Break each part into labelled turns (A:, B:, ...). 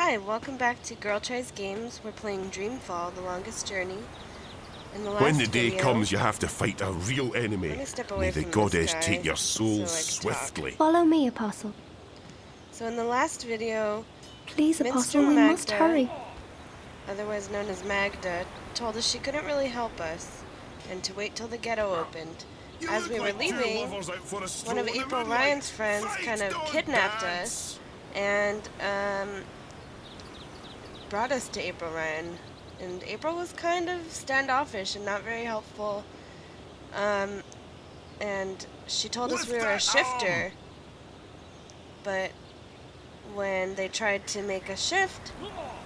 A: Hi, welcome back to Girl Tries Games. We're playing Dreamfall, The Longest Journey. In the last
B: When the day
A: video,
B: comes, you have to fight a real enemy.
A: let me step away
B: May the
A: from
B: goddess
A: this guy
B: take your soul
A: so I can
B: swiftly.
C: Follow me, Apostle.
A: So in the last video,
C: Please, Apostle,
A: Minstrel
C: we
A: Magda,
C: must hurry.
A: otherwise known as Magda, told us she couldn't really help us and to wait till the ghetto opened. As we were leaving, one of April Ryan's friends kind of kidnapped us and brought us to April Ryan. And April was kind of standoffish and not very helpful. And she told us we were a shifter. But when they tried to make a shift,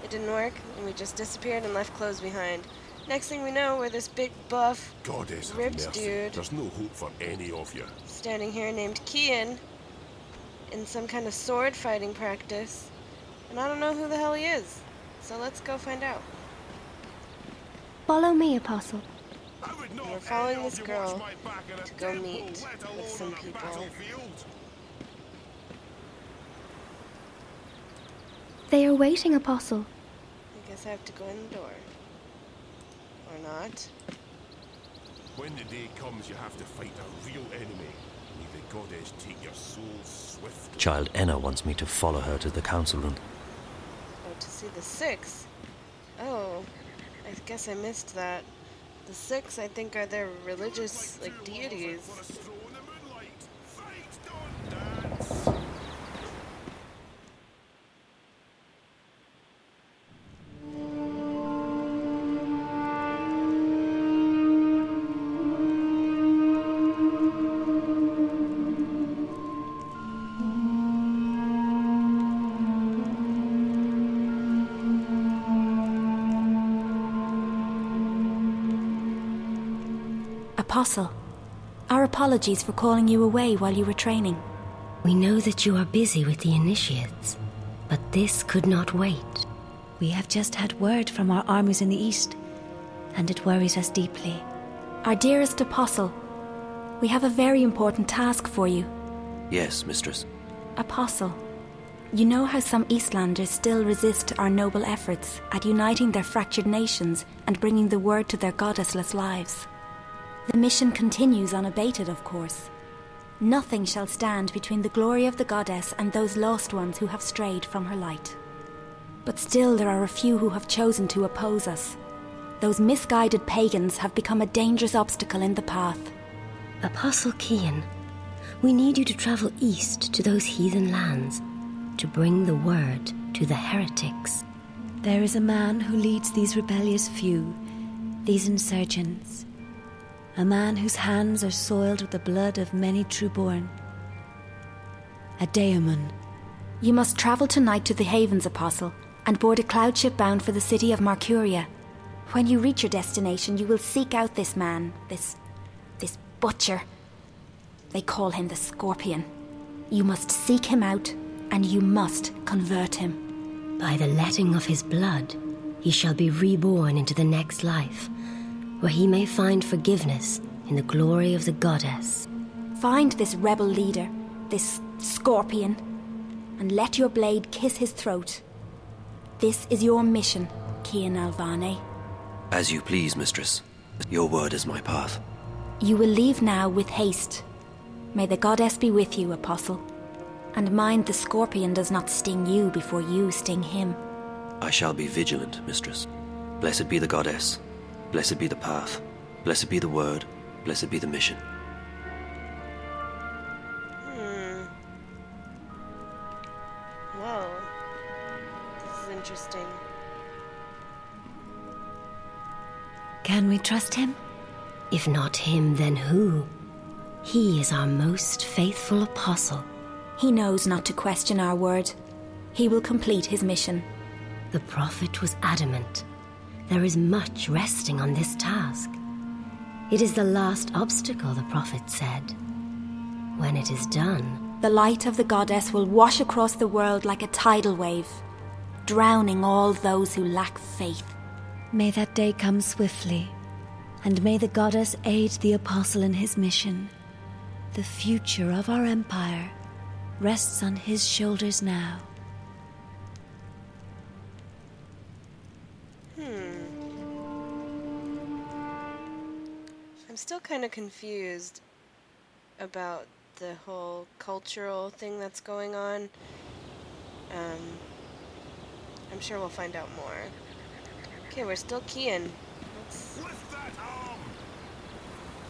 A: it didn't work, and we just disappeared and left clothes behind. Next thing we know, we're this big, buff,
B: Goddess
A: ripped
B: have mercy.
A: dude
B: There's no hope for any of you.
A: standing here named Kian in some kind of sword fighting practice. And I don't know who the hell he is. So let's go find out.
C: Follow me, Apostle.
A: We're following this girl to go meet with some people.
C: They are waiting, Apostle.
A: I guess I have to go in the door. Or not.
B: When the day comes, you have to fight a real enemy. May the goddess take your soul swiftly.
D: Child Enna wants me to follow her to the council room.
A: Oh, to see the six. Oh, I guess I missed that. The six, I think, are their religious, like, deities.
E: Apostle, our apologies for calling you away while you were training.
F: We know that you are busy with the initiates, but this could not wait.
G: We have just had word from our armies in the east, and it worries us deeply.
E: Our dearest Apostle, we have a very important task for you.
D: Yes, mistress.
E: Apostle, you know how some Eastlanders still resist our noble efforts at uniting their fractured nations and bringing the word to their goddessless lives. The mission continues unabated, of course. Nothing shall stand between the glory of the goddess and those lost ones who have strayed from her light. But still there are a few who have chosen to oppose us. Those misguided pagans have become a dangerous obstacle in the path.
F: Apostle Kian, we need you to travel east to those heathen lands, to bring the word to the heretics.
G: There is a man who leads these rebellious few, these insurgents. A man whose hands are soiled with the blood of many trueborn. A daemon.
E: You must travel tonight to the Havens, Apostle, and board a cloud ship bound for the city of Marcuria. When you reach your destination, you will seek out this man, this butcher. They call him the Scorpion. You must seek him out, and you must convert him.
F: By the letting of his blood, he shall be reborn into the next life, where he may find forgiveness in the glory of the goddess.
E: Find this rebel leader, this Scorpion, and let your blade kiss his throat. This is your mission, Kian Alvane.
D: As you please, mistress. Your word is my path.
E: You will leave now with haste. May the goddess be with you, Apostle. And mind the Scorpion does not sting you before you sting him.
D: I shall be vigilant, mistress. Blessed be the goddess. Blessed be the path. Blessed be the word. Blessed be the mission.
A: Whoa. This is interesting.
G: Can we trust him?
F: If not him, then who? He is our most faithful apostle.
E: He knows not to question our word. He will complete his mission.
F: The prophet was adamant. There is much resting on this task. It is the last obstacle, the prophet said. When it is done,
E: the light of the goddess will wash across the world like a tidal wave, drowning all those who lack faith.
G: May that day come swiftly, and may the goddess aid the apostle in his mission. The future of our empire rests on his shoulders now.
A: I'm still kind of confused about the whole cultural thing that's going on. I'm sure we'll find out more. Okay, we're still Kian. Let's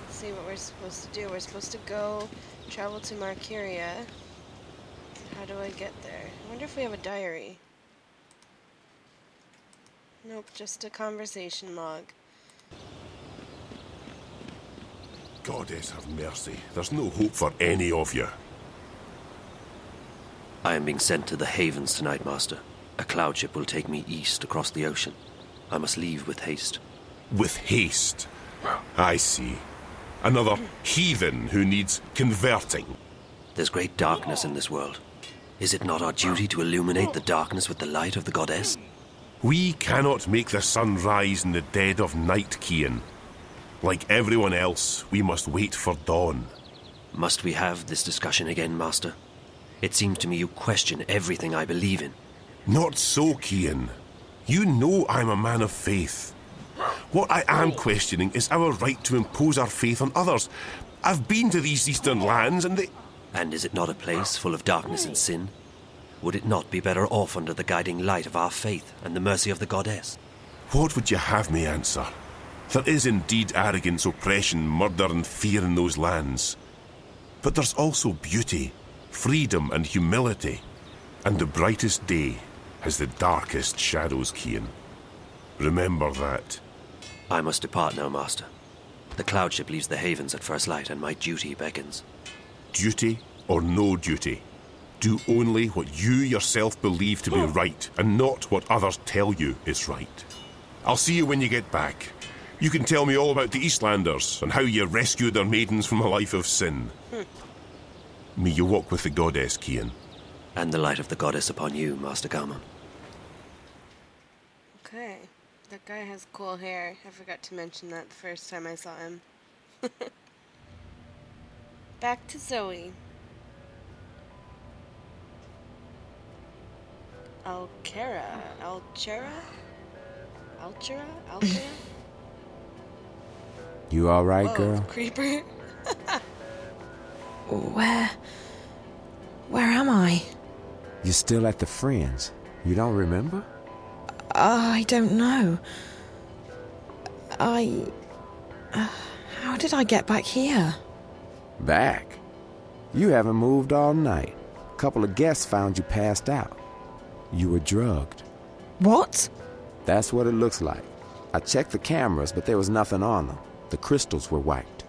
A: see what we're supposed to do. We're supposed to go travel to Markyria. How do I get there? I wonder if we have a diary. Nope, just a conversation log.
B: Goddess have mercy. There's no hope for any of you.
D: I am being sent to the Havens tonight, Master. A cloud ship will take me east across the ocean. I must leave with haste.
B: With haste? I see. Another heathen who needs converting.
D: There's great darkness in this world. Is it not our duty to illuminate the darkness with the light of the goddess?
B: We cannot make the sun rise in the dead of night, Kian. Like everyone else, we must wait for dawn.
D: Must we have this discussion again, Master? It seems to me you question everything I believe in.
B: Not so, Kian. You know I'm a man of faith. What I am questioning is our right to impose our faith on others. I've been to these eastern lands and they...
D: And is it not a place full of darkness and sin? Would it not be better off under the guiding light of our faith and the mercy of the goddess?
B: What would you have me answer? There is indeed arrogance, oppression, murder and fear in those lands. But there's also beauty, freedom and humility. And the brightest day has the darkest shadows, Kian. Remember that.
D: I must depart now, Master. The cloud ship leaves the Havens at first light and my duty beckons.
B: Duty or no duty? Do only what you yourself believe to be right and not what others tell you is right. I'll see you when you get back. You can tell me all about the Eastlanders and how you rescued their maidens from a life of sin. May you walk with the goddess, Kian.
D: And the light of the goddess upon you, Master Gammon.
A: Okay. That guy has cool hair. I forgot to mention that the first time I saw him. Back to Zoe. Alchera?
H: You all right,
A: Whoa,
H: girl?
A: Creeper.
I: Where am I?
H: You're still at the Fringe. You don't remember?
I: I don't know. How did I get back here?
H: Back? You haven't moved all night. A couple of guests found you passed out. You were drugged.
I: What?
H: That's what it looks like. I checked the cameras, but there was nothing on them. The crystals were wiped.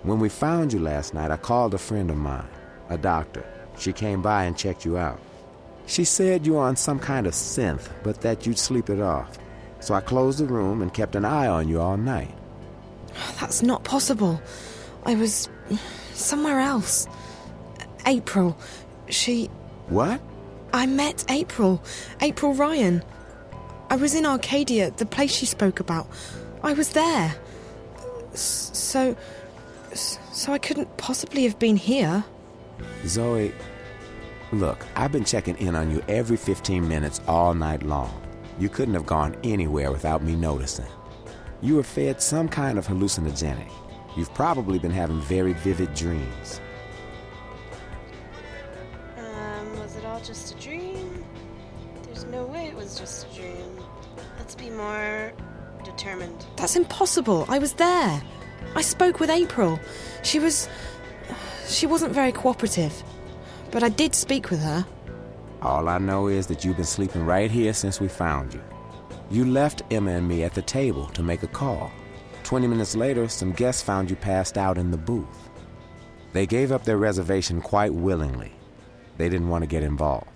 H: When we found you last night, I called a friend of mine, a doctor. She came by and checked you out. She said you were on some kind of synth, but that you'd sleep it off. So I closed the room and kept an eye on you all night.
I: That's not possible. I was somewhere else. April, she...
H: What?
I: I met April Ryan. I was in Arcadia, the place she spoke about. I was there. So I couldn't possibly have been here.
H: Zoe, look, I've been checking in on you every 15 minutes all night long. You couldn't have gone anywhere without me noticing. You were fed some kind of hallucinogenic. You've probably been having very vivid dreams.
A: Was it all just a dream? There's no way it was just a dream. Let's be more determined.
I: That's impossible. I was there. I spoke with April. She wasn't very cooperative. But I did speak with her.
H: All I know is that you've been sleeping right here since we found you. You left Emma and me at the table to make a call. 20 minutes later, some guests found you passed out in the booth. They gave up their reservation quite willingly. They didn't want to get involved.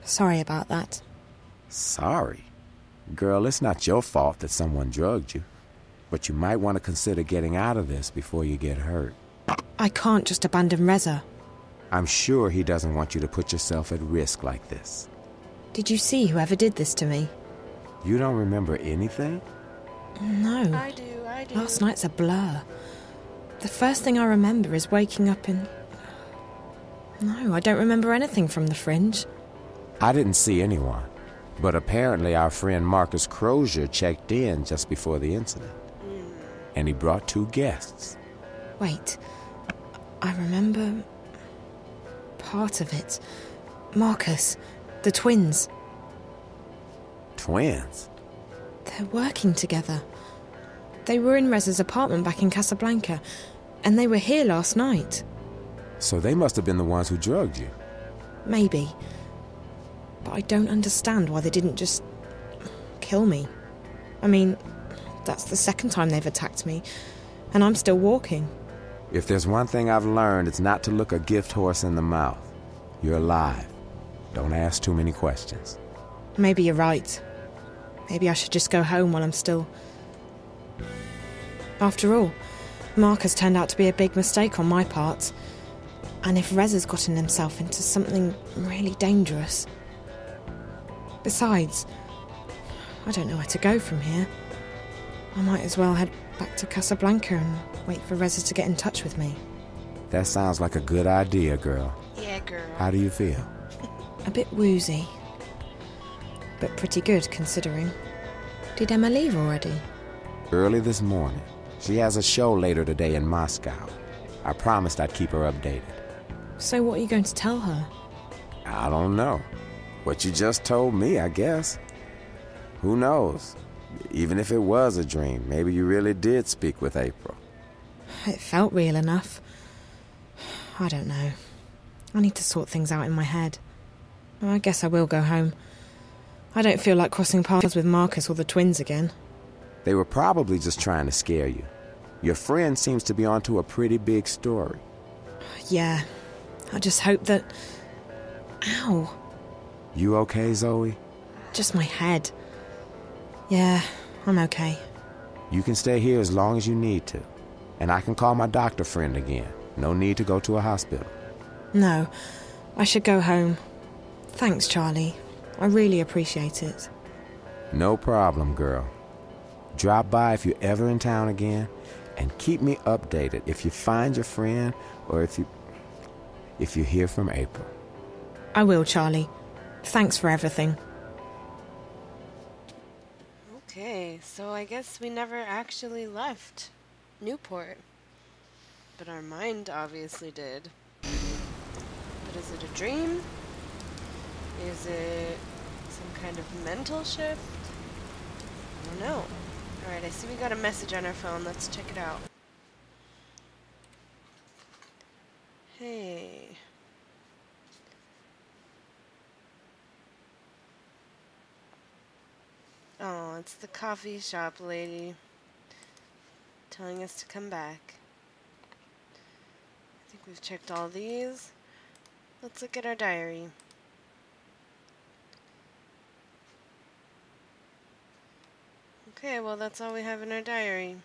I: Sorry about that.
H: Sorry? Girl, it's not your fault that someone drugged you. But you might want to consider getting out of this before you get hurt.
I: I can't just abandon Reza.
H: I'm sure he doesn't want you to put yourself at risk like this.
I: Did you see whoever did this to me?
H: You don't remember anything?
I: No.
A: I do.
I: Last night's a blur. The first thing I remember is waking up in... No, I don't remember anything from the Fringe.
H: I didn't see anyone. But apparently our friend Marcus Crozier checked in just before the incident. And he brought 2 guests.
I: Wait, I remember part of it. Marcus, the twins.
H: Twins?
I: They're working together. They were in Reza's apartment back in Casablanca, and they were here last night.
H: So they must have been the ones who drugged you.
I: Maybe. But I don't understand why they didn't just kill me. I mean, that's the second time they've attacked me, and I'm still walking.
H: If there's one thing I've learned, it's not to look a gift horse in the mouth. You're alive. Don't ask too many questions.
I: Maybe you're right. Maybe I should just go home while I'm still... After all, Marcus turned out to be a big mistake on my part. And if Reza's gotten himself into something really dangerous... Besides, I don't know where to go from here. I might as well head back to Casablanca and wait for Reza to get in touch with me.
H: That sounds like a good idea, girl.
A: Yeah, girl.
H: How do you feel?
I: A bit woozy. But pretty good, considering. Did Emma leave already?
H: Early this morning. She has a show later today in Moscow. I promised I'd keep her updated.
I: So what are you going to tell her?
H: I don't know. What you just told me, I guess. Who knows? Even if it was a dream, maybe you really did speak with April.
I: It felt real enough. I don't know. I need to sort things out in my head. I guess I will go home. I don't feel like crossing paths with Marcus or the twins again.
H: They were probably just trying to scare you. Your friend seems to be onto a pretty big story.
I: Yeah. I just hope that... Ow.
H: You okay, Zoe?
I: Just my head. Yeah, I'm okay.
H: You can stay here as long as you need to. And I can call my doctor friend again. No need to go to a hospital.
I: No, I should go home. Thanks, Charlie. I really appreciate it.
H: No problem, girl. Drop by if you're ever in town again, and keep me updated if you find your friend or if you hear from April.
I: I will, Charlie. Thanks for everything.
A: Okay, so I guess we never actually left Newport. But our mind obviously did. But is it a dream? Is it some kind of mental shift? I don't know. Alright, I see we got a message on our phone. Let's check it out. Hey. Oh, it's the coffee shop lady telling us to come back. I think we've checked all these. Let's look at our diary. Okay, well that's all we have in our diary.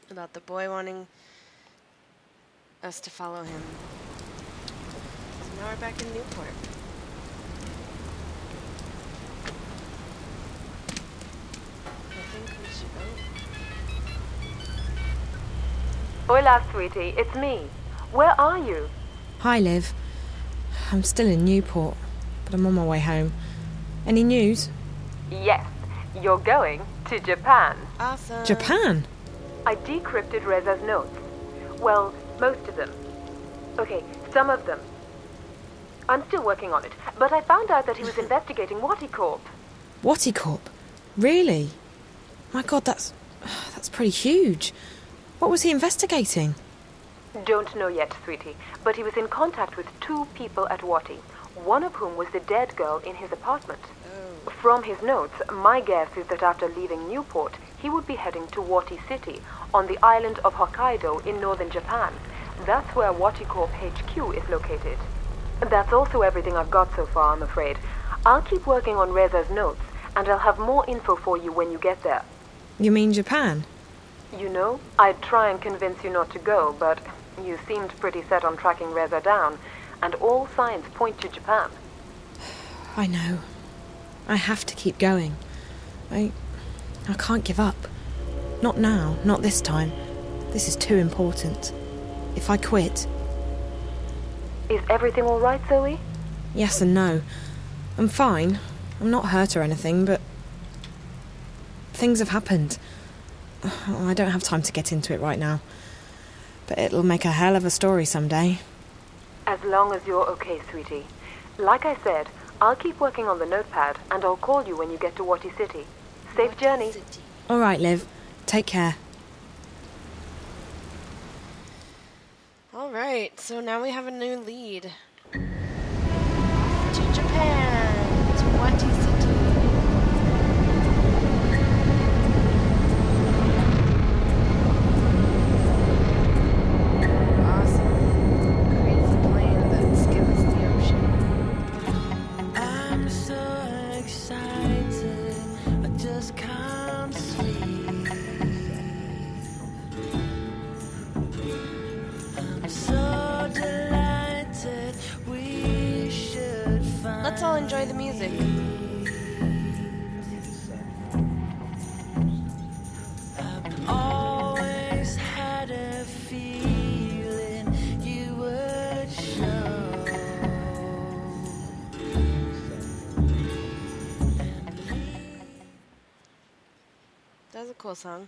A: About the boy wanting us to follow him. So now we're back in Newport. I think we should go.
J: Hola, sweetie. It's me. Where are you?
I: Hi, Liv. I'm still in Newport, but I'm on my way home. Any news?
J: Yes. You're going to Japan.
A: Awesome.
I: Japan?
J: I decrypted Reza's notes. Well, most of them. Okay, some of them. I'm still working on it, but I found out that he was investigating WatiCorp.
I: WatiCorp? Really? My God, that's pretty huge. What was he investigating?
J: Don't know yet, sweetie, but he was in contact with 2 people at Wati, one of whom was the dead girl in his apartment. From his notes, my guess is that after leaving Newport, he would be heading to Wati City, on the island of Hokkaido in northern Japan. That's where WatiCorp HQ is located. That's also everything I've got so far, I'm afraid. I'll keep working on Reza's notes, and I'll have more info for you when you get there.
I: You mean Japan?
J: You know, I'd try and convince you not to go, but you seemed pretty set on tracking Reza down, and all signs point to Japan.
I: I know. I have to keep going. I can't give up. Not now, not this time. This is too important. If I quit...
J: Is everything all right, Zoe?
I: Yes and no. I'm fine. I'm not hurt or anything, but things have happened. I don't have time to get into it right now, but it'll make a hell of a story someday.
J: As long as you're okay, sweetie. Like I said, I'll keep working on the notepad, and I'll call you when you get to Wati City. Safe journey.
I: All right, Liv. Take care.
A: All right, so now we have a new lead. To Japan, to Wati City. Awesome. Crazy plane that skims the ocean.
K: I'm so excited, I just can't sleep. I'm so delighted we should find.
A: Let's all enjoy the music.
K: I've always had a feeling you would show.
A: That was a cool song.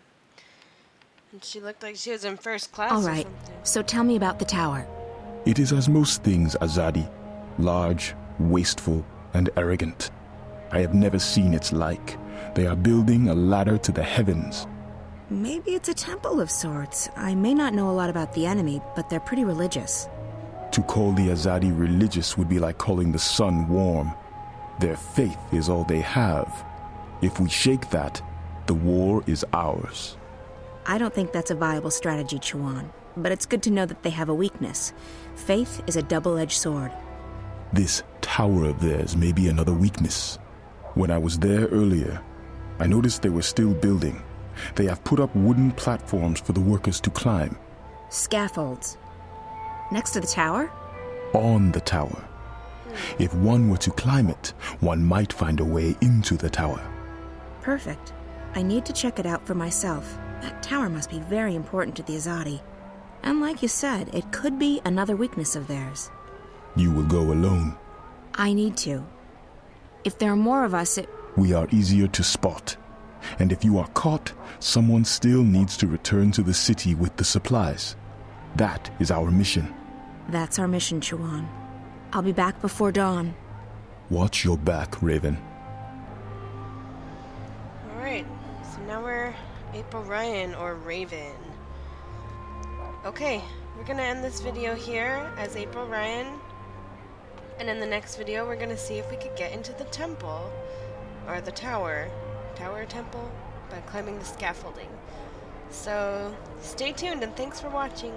A: And she looked like she was in first class
E: All
A: or
E: right,
A: something.
E: so tell me about the tower.
L: It is as most things, Azadi. Large, wasteful, and arrogant. I have never seen its like. They are building a ladder to the heavens.
E: Maybe it's a temple of sorts. I may not know a lot about the enemy, but they're pretty religious.
L: To call the Azadi religious would be like calling the sun warm. Their faith is all they have. If we shake that, the war is ours.
E: I don't think that's a viable strategy, Chuan. But it's good to know that they have a weakness. Faith is a double-edged sword.
L: This tower of theirs may be another weakness. When I was there earlier, I noticed they were still building. They have put up wooden platforms for the workers to climb.
E: Scaffolds. Next to the tower?
L: On the tower. If one were to climb it, one might find a way into the tower.
E: Perfect. I need to check it out for myself. That tower must be very important to the Azadi. And like you said, it could be another weakness of theirs.
L: You will go alone.
E: I need to. If there are more of us,
L: We are easier to spot. And if you are caught, someone still needs to return to the city with the supplies. That is our mission.
E: That's our mission, Chuan. I'll be back before dawn.
L: Watch your back, Raven.
A: Alright, so now we're April Ryan, or Raven. Okay, we're gonna end this video here as April Ryan. And in the next video, we're gonna see if we could get into the temple, or the tower, temple, by climbing the scaffolding. So, stay tuned and thanks for watching.